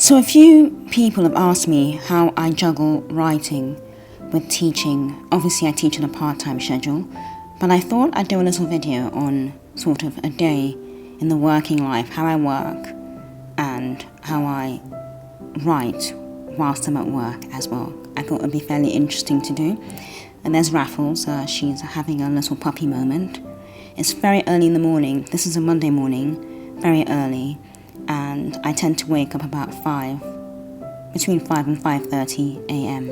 So a few people have asked me how I juggle writing with teaching. Obviously I teach on a part-time schedule, but I thought I'd do a little video on sort of a day in the working life, how I work and how I write whilst I'm at work as well. I thought it would be fairly interesting to do. And there's Raffles, she's having a little puppy moment. It's very early in the morning. This is a Monday morning, very early. And I tend to wake up about between 5 and 5:30 a.m.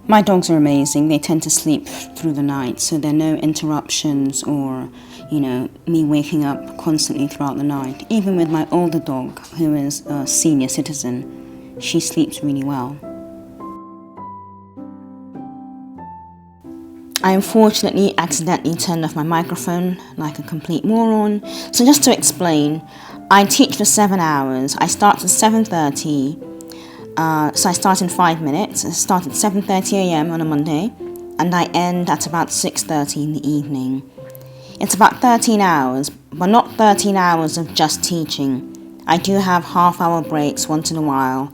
My dogs are amazing. They tend to sleep through the night, so there are no interruptions or, me waking up constantly throughout the night. Even with my older dog, who is a senior citizen, she sleeps really well. I unfortunately accidentally turned off my microphone like a complete moron. So just to explain, I teach for 7 hours. I start at 7:30, so I start in 5 minutes. I start at 7:30 a.m. on a Monday, and I end at about 6:30 in the evening. It's about 13 hours, but not 13 hours of just teaching. I do have half-hour breaks once in a while.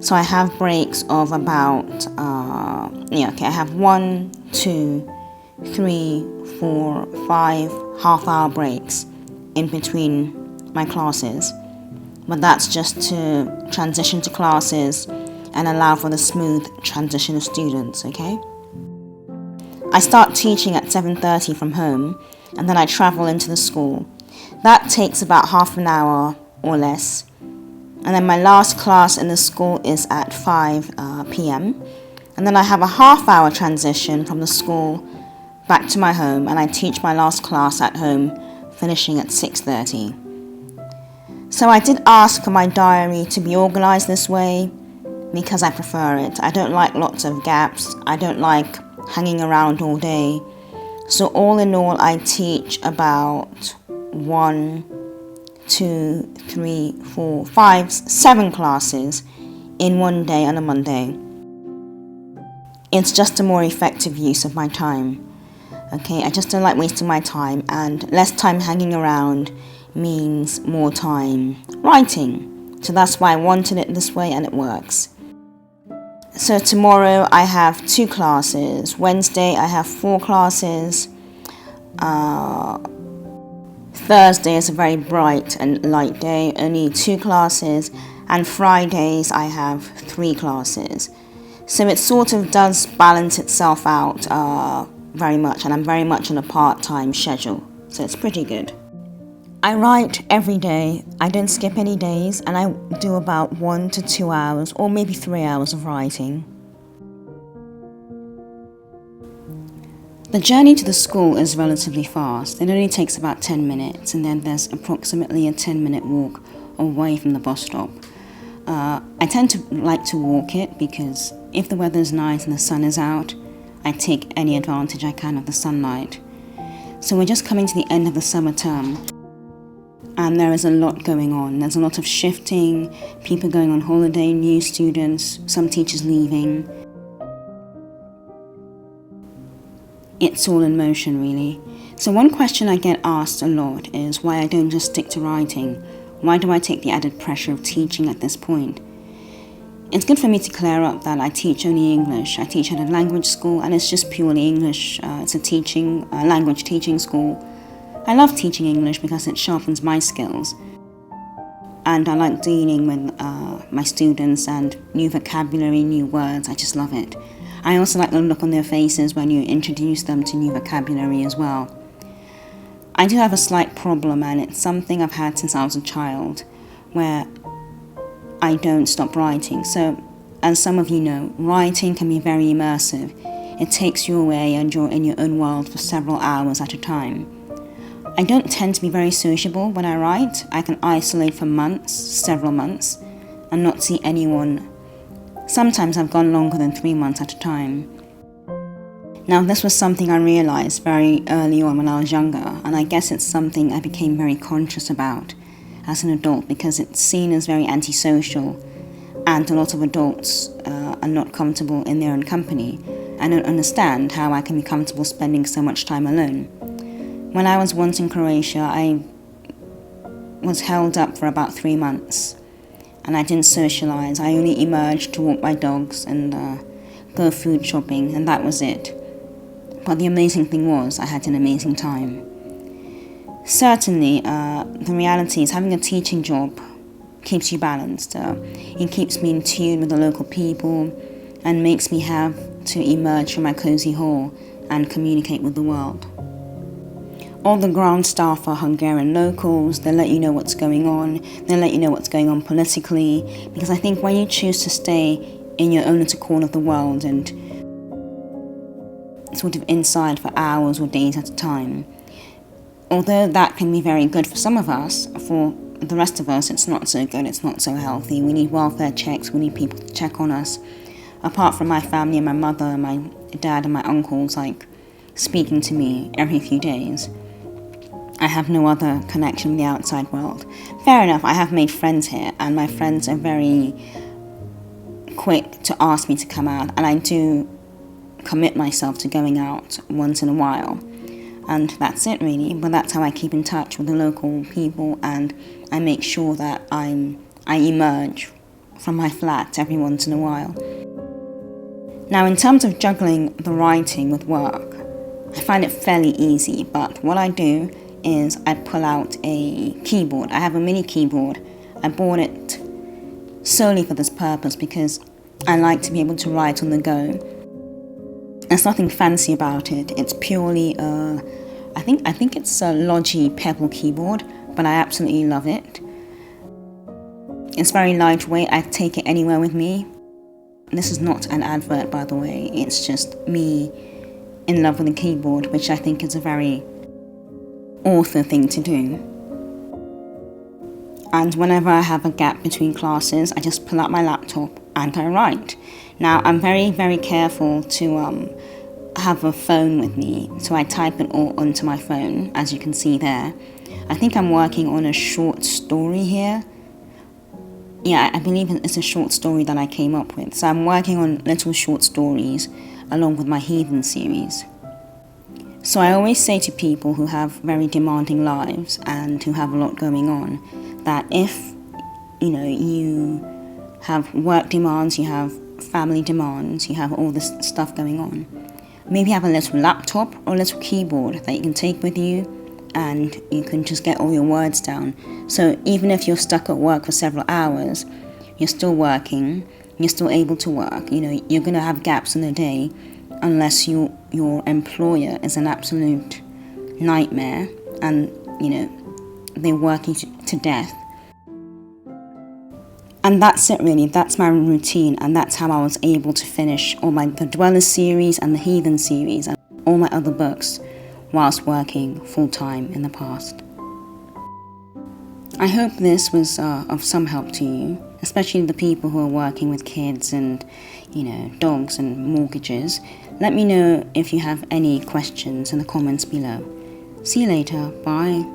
So I have breaks of about, I have 1, 2, 3, 4, 5 half-hour breaks in between my classes. But that's just to transition to classes and allow for the smooth transition of students, okay? I start teaching at 7:30 from home, and then I travel into the school. That takes about half an hour or less. And then my last class in the school is at 5 p.m. And then I have a half-hour transition from the school back to my home, and I teach my last class at home, finishing at 6:30. So I did ask for my diary to be organised this way because I prefer it. I don't like lots of gaps. I don't like hanging around all day. So all in all, I teach about 1, 2, 3, 4, 5, 7 classes in one day on a Monday. It's just a more effective use of my time. Okay, I just don't like wasting my time, and less time hanging around means more time writing. So that's why I wanted it this way, and it works. So tomorrow I have 2 classes. Wednesday I have 4 classes. Thursday is a very bright and light day, only 2 classes, and Fridays I have 3 classes. So it sort of does balance itself out very much, and I'm very much on a part-time schedule, so it's pretty good. I write every day. I don't skip any days, and I do about 1 to 2 hours or maybe 3 hours of writing. The journey to the school is relatively fast. It only takes about 10 minutes, and then there's approximately a 10-minute walk away from the bus stop. I tend to like to walk it because if the weather's nice and the sun is out, I take any advantage I can of the sunlight. So we're just coming to the end of the summer term, and there is a lot going on. There's a lot of shifting, people going on holiday, new students, some teachers leaving. It's all in motion, really. So one question I get asked a lot is why I don't just stick to writing. Why do I take the added pressure of teaching at this point? It's good for me to clear up that I teach only English. I teach at a language school, and it's just purely English. It's a language teaching school. I love teaching English because it sharpens my skills. And I like dealing with my students and new vocabulary, new words. I just love it. I also like the look on their faces when you introduce them to new vocabulary as well. I do have a slight problem, and it's something I've had since I was a child, where I don't stop writing. So, as some of you know, writing can be very immersive. It takes you away and you're in your own world for several hours at a time. I don't tend to be very sociable when I write. I can isolate for months, several months, and not see anyone. Sometimes I've gone longer than 3 months at a time. Now, this was something I realized very early on when I was younger, and I guess it's something I became very conscious about as an adult because it's seen as very antisocial, and a lot of adults are not comfortable in their own company. I don't understand how I can be comfortable spending so much time alone. When I was once in Croatia, I was held up for about 3 months, and I didn't socialise. I only emerged to walk my dogs and go food shopping, and that was it. But the amazing thing was, I had an amazing time. Certainly, the reality is having a teaching job keeps you balanced. It keeps me in tune with the local people and makes me have to emerge from my cosy hole and communicate with the world. All the ground staff are Hungarian locals. They let you know what's going on. They let you know what's going on politically. Because I think when you choose to stay in your own little corner of the world and sort of inside for hours or days at a time, although that can be very good for some of us, for the rest of us it's not so good, it's not so healthy. We need welfare checks, we need people to check on us. Apart from my family and my mother and my dad and my uncles, like, speaking to me every few days, I have no other connection with the outside world. Fair enough, I have made friends here, and my friends are very quick to ask me to come out, and I do commit myself to going out once in a while. And that's it really, but that's how I keep in touch with the local people, and I make sure that I emerge from my flat every once in a while. Now, in terms of juggling the writing with work, I find it fairly easy, but what I do is I pull out a keyboard. I have a mini keyboard. I bought it solely for this purpose because I like to be able to write on the go. There's nothing fancy about it. It's purely I think it's a Logi Pebble keyboard, but I absolutely love it. It's very lightweight. I take it anywhere with me. This is not an advert, by the way. It's just me in love with a keyboard, which I think is a very author thing to do. And whenever I have a gap between classes, I just pull out my laptop and I write. Now, I'm very, very careful to have a phone with me, so I type it all onto my phone, as you can see there. I think I'm working on a short story here. Yeah, I believe it's a short story that I came up with. So I'm working on little short stories along with my Heathens series. So I always say to people who have very demanding lives and who have a lot going on, that if, you have work demands, you have family demands, you have all this stuff going on, maybe have a little laptop or a little keyboard that you can take with you, and you can just get all your words down. So even if you're stuck at work for several hours, you're still working, you're still able to work. You're going to have gaps in the day unless your employer is an absolute nightmare and, they're working to death. And that's it really, that's my routine, and that's how I was able to finish all the Dweller series and the Heathen series and all my other books whilst working full-time in the past. I hope this was of some help to you, especially the people who are working with kids and, dogs and mortgages. Let me know if you have any questions in the comments below. See you later. Bye.